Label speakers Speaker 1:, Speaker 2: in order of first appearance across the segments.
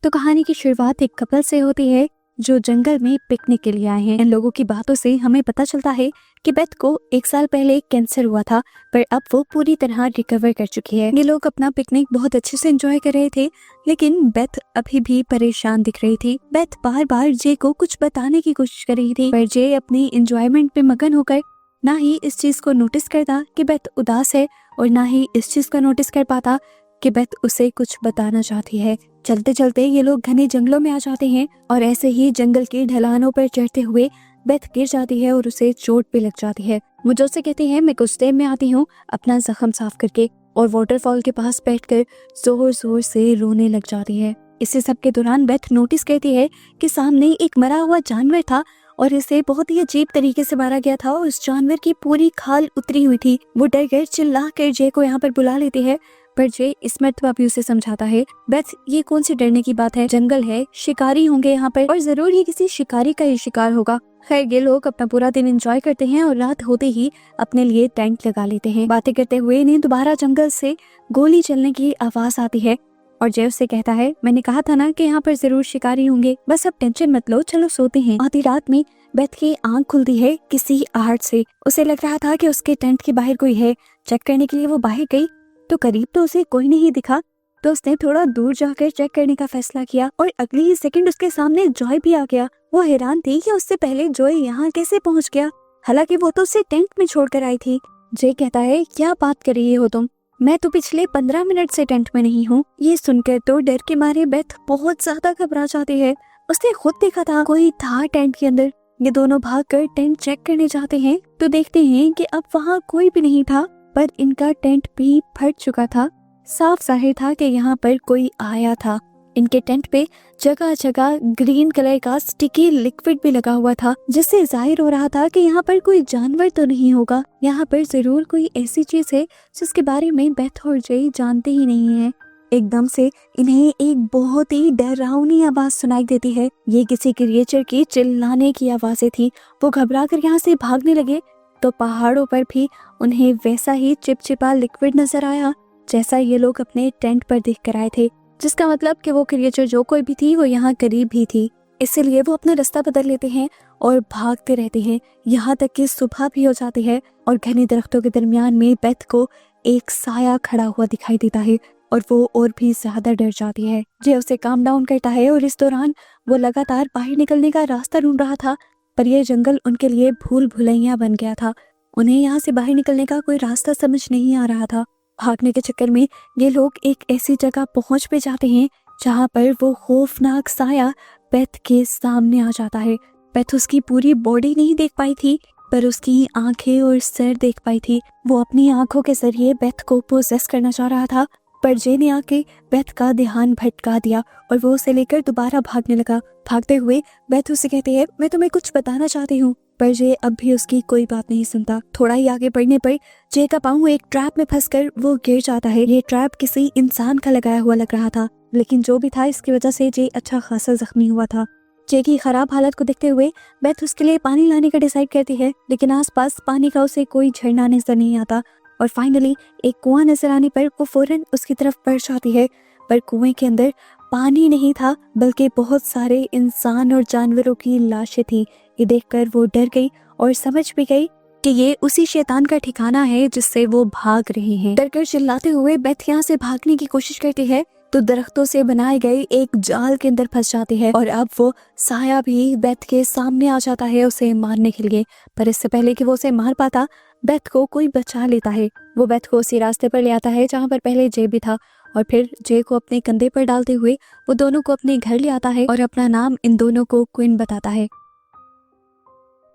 Speaker 1: तो कहानी की शुरुआत एक कपल से होती है जो जंगल में पिकनिक के लिए आए हैं। इन लोगों की बातों से हमें पता चलता है कि बेथ को 1 साल पहले कैंसर हुआ था, पर अब वो पूरी तरह रिकवर कर चुकी है। ये लोग अपना पिकनिक बहुत अच्छे से एंजॉय कर रहे थे, लेकिन बेथ अभी भी परेशान दिख रही थी। बेथ बार बार जे को कुछ बताने की कोशिश कर रही थी, पर जे अपनी एंजॉयमेंट पे मगन होकर ना ही इस चीज को नोटिस करता कि बेथ उदास है और ना ही इस चीज को नोटिस कर पाता कि बेथ उसे कुछ बताना चाहती है। चलते चलते ये लोग घने जंगलों में आ जाते हैं और ऐसे ही जंगल की ढलानों पर चढ़ते हुए बेथ गिर जाती है और उसे चोट भी लग जाती है। वो जोसे कहती है, मैं कुछ देर में आती हूँ अपना जख्म साफ करके, और वाटरफॉल के पास बैठकर जोर जोर से रोने लग जाती है। इसी सब के दौरान बेथ नोटिस करती है कि सामने एक मरा हुआ जानवर था और इसे बहुत ही अजीब तरीके से मारा गया था और उस जानवर की पूरी खाल उतरी हुई थी। वो डर कर चिल्ला कर जे को यहाँ पर बुला लेती है, पर जे इस मर्तबा भी उसे समझाता है, बेथ ये कौन सी डरने की बात है, जंगल है, शिकारी होंगे यहाँ पर और जरूर ही किसी शिकारी का ही शिकार होगा। खैर ये लोग अपना पूरा दिन एंजॉय करते हैं और रात होते ही अपने लिए टेंट लगा लेते हैं। बातें करते हुए इन्हें दोबारा जंगल से गोली चलने की आवाज आती है और जे उससे कहता है, मैंने कहा था ना कि यहाँ पर जरूर शिकारी होंगे, बस अब टेंशन मत लो, चलो सोते हैं। आधी रात में बेथ की आंख खुलती है किसी आहट से। उसे लग रहा था कि उसके टेंट के बाहर कोई है। चेक करने के लिए वो बाहर गई तो करीब तो उसे कोई नहीं दिखा, तो उसने थोड़ा दूर जाकर चेक करने का फैसला किया और अगले ही सेकंड उसके सामने जॉय भी आ गया। वो हैरान थी कि उससे पहले जॉय यहाँ कैसे पहुँच गया, हालांकि वो तो उसे टेंट में छोड़कर आई थी। जे कहता है, क्या बात कर रही हो तुम, मैं तो पिछले 15 मिनट से टेंट में नहीं हूँ। ये सुनकर तो डर के मारे बेथ बहुत ज्यादा घबरा जाती है। उसने खुद देखा था कोई था टेंट के अंदर। ये दोनों भागकर टेंट चेक करने जाते हैं तो देखते हैं कि अब वहाँ कोई भी नहीं था, पर इनका टेंट भी फट चुका था। साफ जाहिर था कि यहाँ पर कोई आया था। इनके टेंट पे जगह जगह ग्रीन कलर का स्टिकी लिक्विड भी लगा हुआ था, जिससे जाहिर हो रहा था कि यहाँ पर कोई जानवर तो नहीं होगा। यहाँ पर जरूर कोई ऐसी चीज है जिसके बारे में बेथ और जे जानते ही नहीं है। एकदम से इन्हें एक बहुत ही डरावनी आवाज सुनाई देती है। ये किसी क्रिएचर की चिल्लाने की आवाजें थी। वो घबरा कर यहाँ से भागने लगे तो पहाड़ों पर भी उन्हें वैसा ही चिपचिपा लिक्विड नजर आया जैसा ये लोग अपने टेंट पर देख कर आए थे, जिसका मतलब कि वो क्रिएचर जो कोई भी थी वो यहाँ करीब ही थी। इसलिए वो अपना रास्ता बदल लेते हैं और भागते रहते हैं, यहाँ तक कि सुबह भी हो जाती है और घने दरख्तों के दरमियान में बेथ को एक साया खड़ा हुआ दिखाई देता है और वो और भी ज्यादा डर जाती है। जे उसे काम डाउन करता है और इस दौरान वो लगातार बाहर निकलने का रास्ता ढूंढ रहा था, पर यह जंगल उनके लिए भूल भुलैया बन गया था। उन्हें यहाँ से बाहर निकलने का कोई रास्ता समझ नहीं आ रहा था। भागने के चक्कर में ये लोग एक ऐसी जगह पहुंच पे जाते हैं जहाँ पर वो खौफनाक साया बेथ के सामने आ जाता है। बेथ उसकी पूरी बॉडी नहीं देख पाई थी, पर उसकी आंखें और सर देख पाई थी। वो अपनी आंखों के जरिए बेथ को पोसेस करना चाह रहा था, पर जे ने आके बेथ का ध्यान भटका दिया और वो उसे लेकर दोबारा भागने लगा। भागते हुए बेथ उसे कहती है, मैं तुम्हें कुछ बताना चाहती हूँ, पर जे अब भी उसकी कोई बात नहीं सुनता। थोड़ा ही आगे बढ़ने पर जे का पाँव एक ट्रैप में फंसकर वो गिर जाता है। ये ट्रैप किसी इंसान का लगाया हुआ लग रहा था, लेकिन जो भी था इसकी वजह से जे अच्छा खासा जख्मी हुआ था। जे की खराब हालत को देखते हुए बेथ उसके लिए पानी लाने का डिसाइड करती है, लेकिन आसपास पानी का उसे कोई झरना नजर नहीं आता और फाइनली एक कुआं नजर आने पर वो फौरन उसकी तरफ बढ़ जाती है। पर कुएं के अंदर पानी नहीं था, बल्कि बहुत सारे इंसान और जानवरों की लाशें थी। ये देखकर वो डर गई और समझ भी गई कि ये उसी शैतान का ठिकाना है जिससे वो भाग रहे हैं। डरकर चिल्लाते हुए बेथ यहाँ से भागने की कोशिश करती है तो दरख्तों से बनाए गए एक जाल के अंदर फंस जाती है और अब वो साया भी बेथ के सामने आ जाता है उसे मारने के लिए। पर इससे पहले कि वो उसे मार पाता, बेथ को कोई बचा लेता है। वो बेथ को उसी रास्ते पर ले आता है जहाँ पर पहले जे भी था और फिर जे को अपने कंधे पर डालते हुए वो दोनों को अपने घर ले आता है और अपना नाम इन दोनों को क्वीन बताता है।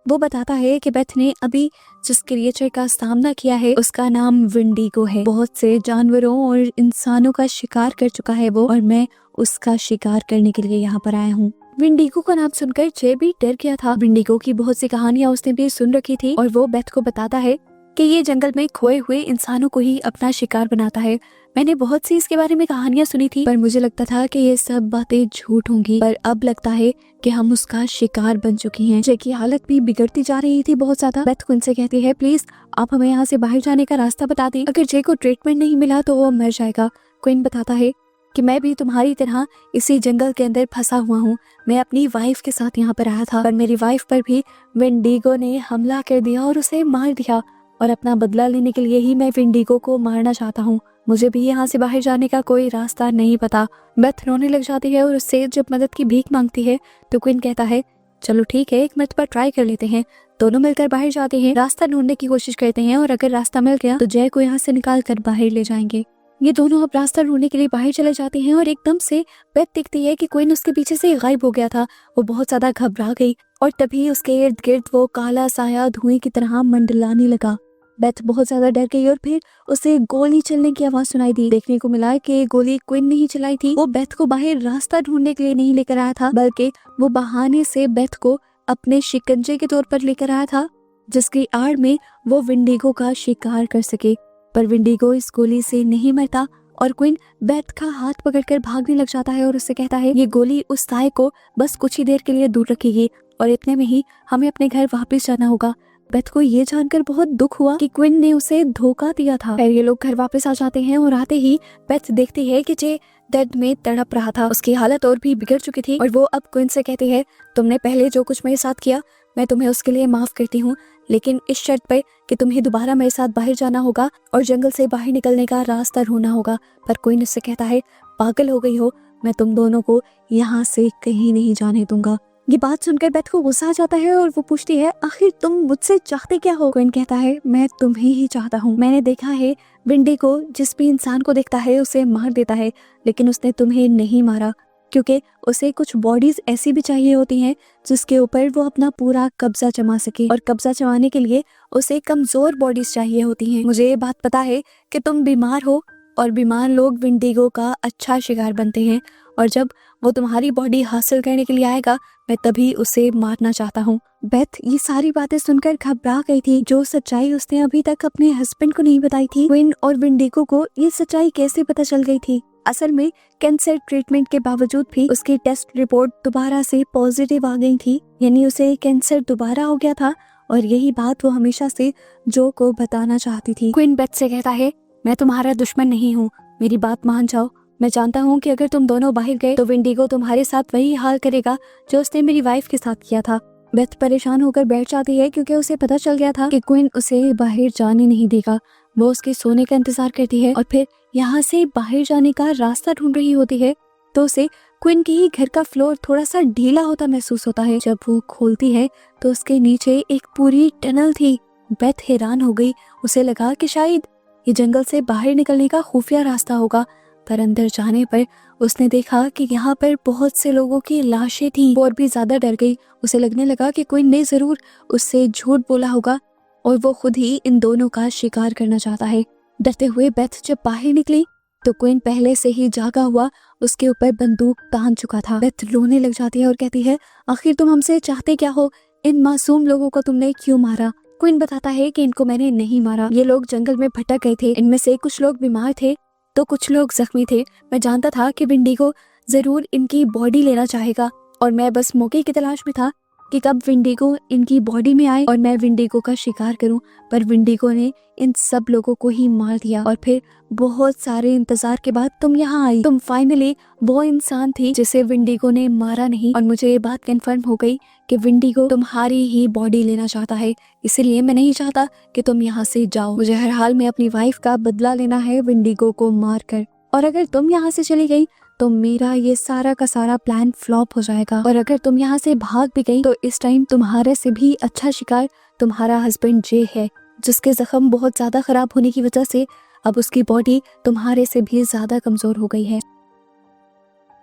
Speaker 1: वो बताता है कि बेथ ने अभी जिस क्रिएचर का सामना किया है उसका नाम विंडीगो है। बहुत से जानवरों और इंसानों का शिकार कर चुका है वो, और मैं उसका शिकार करने के लिए यहाँ पर आया हूँ। विंडीगो का नाम सुनकर जे भी डर गया था। विंडीगो की बहुत सी कहानियां उसने भी सुन रखी थी और वो बेथ को बताता है कि ये जंगल में खोए हुए इंसानों को ही अपना शिकार बनाता है। मैंने बहुत सी इसके बारे में कहानियां सुनी थी, पर मुझे लगता था कि ये सब बातें झूठ होंगी, पर अब लगता है कि हम उसका शिकार बन चुकी हैं। जे की हालत भी बिगड़ती जा रही थी बहुत ज्यादा। बेथ क्वीन से कहती है, प्लीज आप हमें यहाँ से बाहर जाने का रास्ता बता दें, अगर जे को ट्रीटमेंट नहीं मिला तो वो मर जाएगा। क्वीन बताता है कि मैं भी तुम्हारी तरह इसी जंगल के अंदर फंसा हुआ हूँ। मैं अपनी वाइफ के साथ यहाँ पर आया था, पर मेरी वाइफ पर भी विंडीगो ने हमला कर दिया और उसे मार दिया, और अपना बदला लेने के लिए ही मैं विंडीगो को मारना चाहता हूँ। मुझे भी यहाँ से बाहर जाने का कोई रास्ता नहीं पता। बेथ रोने लग जाती है और उससे जब मदद की भीख मांगती है तो क्विन कहता है, चलो ठीक है, एक मिनट पर ट्राई कर लेते हैं। दोनों मिलकर बाहर जाते हैं, रास्ता ढूंढने की कोशिश करते हैं, और अगर रास्ता मिल गया तो जय को यहाँ से निकाल कर बाहर ले जाएंगे। ये दोनों अब रास्ता ढूंढने के लिए बाहर चले जाते हैं और एकदम से बेथ दिखती है कि क्विन उसके पीछे से गायब हो गया था। वो बहुत ज्यादा घबरा गई और तभी उसके इर्द गिर्द वो काला साया धुएं की तरह मंडलाने लगा। बेथ बहुत ज्यादा डर गई और फिर उसे गोली चलने की आवाज सुनाई दी। देखने को मिला कि गोली क्विन ने ही चलाई थी। वो बेथ को बाहर रास्ता ढूंढने के लिए नहीं लेकर आया था, बल्कि वो बहाने से बेथ को अपने शिकंजे के तौर पर लेकर आया था, जिसकी आड़ में वो विंडीगो का शिकार कर सके। पर विंडीगो इस गोली से नहीं मरता और क्विन बेथ का हाथ पकड़कर भागने लग जाता है और उससे कहता है, ये गोली उस साए को बस कुछ ही देर के लिए दूर रखेगी और इतने में ही हमें अपने घर वापस जाना होगा। बेथ को ये जानकर बहुत दुख हुआ कि क्विन ने उसे धोखा दिया था। फिर ये लोग घर वापस आ जाते हैं और आते ही बेथ देखती है कि जे दर्द में तड़प रहा था, उसकी हालत और भी बिगड़ चुकी थी, और वो अब क्विन से कहती है, तुमने पहले जो कुछ मेरे साथ किया मैं तुम्हें उसके लिए माफ करती हूँ, लेकिन इस शर्त पे कि तुम्हें दोबारा मेरे साथ बाहर जाना होगा और जंगल से बाहर निकलने का रास्ता ढूंढना होगा। पर क्विन उससे कहता है, पागल हो गई हो, मैं तुम दोनों को यहाँ से कहीं नहीं जाने दूंगा। ये बात सुनकर बेथ को गुस्सा आ जाता है और वो पूछती है, आखिर तुम मुझसे चाहते क्या हो? क्विन कहता है, मैं तुम्हें ही चाहता हूँ। मैंने देखा है विंडीगो जिस भी इंसान को देखता है उसे मार देता है, लेकिन उसने तुम्हें नहीं मारा, क्योंकि उसे कुछ बॉडीज ऐसी भी चाहिए होती हैं जिसके ऊपर वो अपना पूरा कब्जा जमा सके, और कब्जा जमाने के लिए उसे कमजोर बॉडीज चाहिए होती हैं। मुझे ये बात पता है कि तुम बीमार हो और बीमार लोग विंडीगो का अच्छा शिकार बनते हैं, और जब वो तुम्हारी बॉडी हासिल करने के लिए आएगा मैं तभी उसे मारना चाहता हूँ। बेथ ये सारी बातें सुनकर घबरा गई थी। जो सच्चाई उसने अभी तक अपने हस्बैंड को नहीं बताई थी, क्विन और विंडीगो को ये सच्चाई कैसे पता चल गई थी? असल में कैंसर ट्रीटमेंट के बावजूद भी उसकी टेस्ट रिपोर्ट दोबारा से पॉजिटिव आ गई थी, यानी उसे कैंसर दोबारा हो गया था, और यही बात वो हमेशा से जो को बताना चाहती थी। क्विन बेथ से कहता है, मैं तुम्हारा दुश्मन नहीं हूँ, मेरी बात मान जाओ। मैं जानता हूँ कि अगर तुम दोनों बाहर गए तो विंडीगो तुम्हारे साथ वही हाल करेगा जो उसने मेरी वाइफ के साथ किया था। बेथ परेशान होकर बैठ जाती है क्योंकि उसे पता चल गया था कि क्विन उसे बाहर जाने नहीं देगा। वो उसके सोने का इंतजार करती है और फिर यहाँ से बाहर जाने का रास्ता ढूंढ रही होती है तो उसे क्विन के ही घर का फ्लोर थोड़ा सा ढीला होता महसूस होता है। जब वो खोलती है तो उसके नीचे एक पूरी टनल थी। बेथ हैरान हो गई, उसे लगा कि शायद ये जंगल से बाहर निकलने का खुफिया रास्ता होगा, पर अंदर जाने पर उसने देखा कि यहाँ पर बहुत से लोगों की लाशें थीं। वो और भी ज्यादा डर गई। उसे लगने लगा कि क्विन ने जरूर उससे झूठ बोला होगा और वो खुद ही इन दोनों का शिकार करना चाहता है। डरते हुए बेथ जब बाहर निकली तो क्विन पहले से ही जागा हुआ उसके ऊपर बंदूक तान चुका था। बेथ रोने लग जाती है और कहती है, आखिर तुम हमसे चाहते क्या हो? इन मासूम लोगों को तुमने क्यों मारा? क्विन बताता है कि इनको मैंने नहीं मारा, ये लोग जंगल में भटक गए थे, इनमें से कुछ लोग बीमार थे तो कुछ लोग जख्मी थे। मैं जानता था कि विंडीगो जरूर इनकी बॉडी लेना चाहेगा और मैं बस मौके की तलाश में था कि कब विंडीगो इनकी बॉडी में आए और मैं विंडीगो का शिकार करूं। पर विंडीगो ने इन सब लोगों को ही मार दिया और फिर बहुत सारे इंतजार के बाद तुम यहाँ आई। तुम फाइनली वो इंसान थी जिसे विंडीगो ने मारा नहीं, और मुझे ये बात कंफर्म हो गई कि विंडीगो तुम्हारी ही बॉडी लेना चाहता है। इसीलिए मैं नहीं चाहता कि तुम यहाँ से जाओ। मुझे हर हाल में अपनी वाइफ का बदला लेना है विंडीगो को मार कर, और अगर तुम यहाँ से चली गई तो मेरा ये सारा का सारा प्लान फ्लॉप हो जाएगा, और अगर तुम यहाँ से भाग भी गई तो इस टाइम तुम्हारे से भी अच्छा शिकार तुम्हारा हस्बैंड जे है, जिसके जख्म बहुत ज्यादा खराब होने की वजह से अब उसकी बॉडी तुम्हारे से भी ज्यादा कमजोर हो गई है।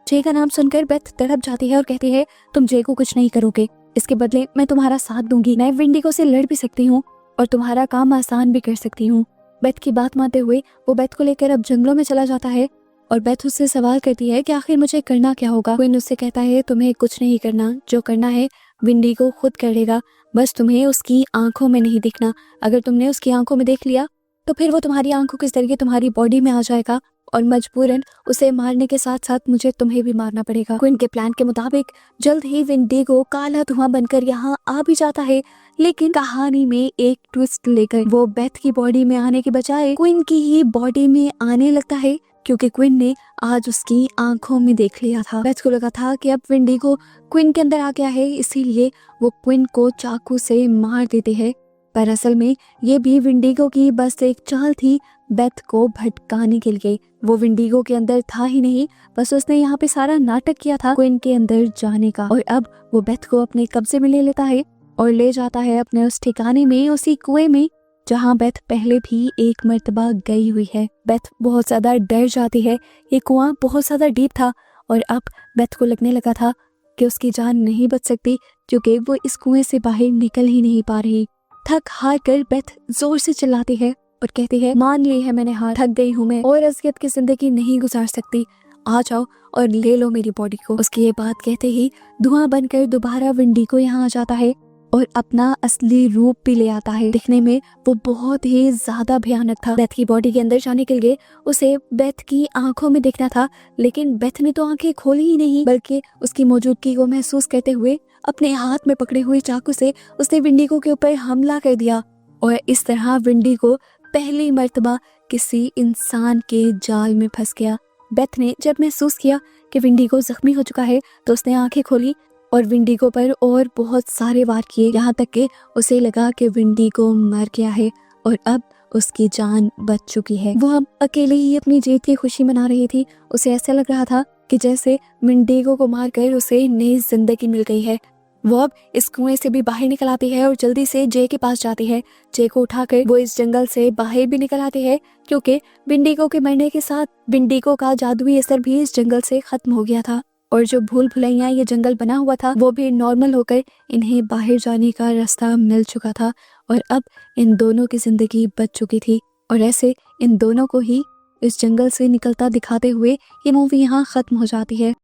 Speaker 1: जे का नाम सुनकर बेथ तड़प जाती है और कहती है, तुम जे को कुछ नहीं करोगे, इसके बदले मैं तुम्हारा साथ दूंगी। मैं विंडीगो से लड़ भी सकती हूँ और तुम्हारा काम आसान भी कर सकती हूँ। बेथ की बात मानते हुए वो बेथ को लेकर अब जंगलों में चला जाता है और बेथ उससे सवाल करती है कि आखिर मुझे करना क्या होगा। क्विन उससे कहता है, तुम्हें कुछ नहीं करना, जो करना है विंडीगो खुद कर लेगा, बस तुम्हें उसकी आंखों में नहीं दिखना। अगर तुमने उसकी आंखों में देख लिया तो फिर वो तुम्हारी आंखों के जरिए तुम्हारी बॉडी में आ जाएगा और मजबूरन उसे मारने के साथ साथ मुझे तुम्हें भी मारना पड़ेगा। क्विन के प्लान के मुताबिक जल्द ही विंडीगो काला धुआं बनकर यहाँ आ भी जाता है, लेकिन कहानी में एक ट्विस्ट लेकर वो बेथ की बॉडी में आने के बजाय क्विन की ही बॉडी में आने लगता है, क्योंकि क्विन ने आज उसकी आंखों में देख लिया था। बेथ को लगा था कि अब विंडीगो क्विन के अंदर आ गया है, इसीलिए वो क्विन को चाकू से मार देते हैं। पर असल में ये भी विंडीगो की बस एक चाल थी बेथ को भटकाने के लिए। वो विंडीगो के अंदर था ही नहीं, बस उसने यहाँ पे सारा नाटक किया था क्विन के अंदर जाने का। और अब वो बेथ को अपने कब्जे में ले लेता है और ले जाता है अपने उस ठिकाने में, उसी कुएं में जहाँ बेथ पहले भी एक मर्तबा गई हुई है। बेथ बहुत ज्यादा डर जाती है। ये कुआं बहुत ज्यादा डीप था और अब बेथ को लगने लगा था कि उसकी जान नहीं बच सकती, क्योंकि वो इस कुएं से बाहर निकल ही नहीं पा रही। थक हार कर बेथ जोर से चिल्लाती है और कहती है, मान ली है मैंने हार, थक गई हूँ मैं और अज़ियत की जिंदगी नहीं गुजार सकती, आ जाओ और ले लो मेरी बॉडी को। उसकी ये बात कहते ही धुआं बनकर दोबारा विंडीगो यहाँ आ जाता है और अपना असली रूप भी ले आता है। दिखने में वो बहुत ही ज्यादा भयानक था। बेथ की बॉडी के अंदर जाने के लिए उसे बेथ की आंखों में दिखना था, लेकिन बेथ ने तो आंखें खोली ही नहीं, बल्कि उसकी मौजूदगी को महसूस करते हुए अपने हाथ में पकड़े हुए चाकू से उसने विंडीगो के ऊपर हमला कर दिया। और इस तरह विंडीगो पहली मर्तबा किसी इंसान के जाल में फंस गया। बेथ ने जब महसूस किया कि विंडीगो जख्मी हो चुका है तो उसने आंखें खोली और विंडीगो पर और बहुत सारे वार किए, यहाँ तक कि उसे लगा कि विंडीगो मर गया है और अब उसकी जान बच चुकी है। वो अब अकेले ही अपनी जीत की खुशी मना रही थी। उसे ऐसा लग रहा था कि जैसे विंडीगो को मारकर उसे नई जिंदगी मिल गई है। वो अब इस कुएं से भी बाहर निकल आती है और जल्दी से जे के पास जाती है। जे को उठाकर वो इस जंगल से बाहर भी निकल आती है, क्योंकि विंडीगो के मरने के साथ विंडीगो का जादुई असर भी इस जंगल से खत्म हो गया था और जो भूल भुलैया ये जंगल बना हुआ था वो भी नॉर्मल होकर इन्हें बाहर जाने का रास्ता मिल चुका था और अब इन दोनों की जिंदगी बच चुकी थी। और ऐसे इन दोनों को ही इस जंगल से निकलता दिखाते हुए ये मूवी यहाँ खत्म हो जाती है।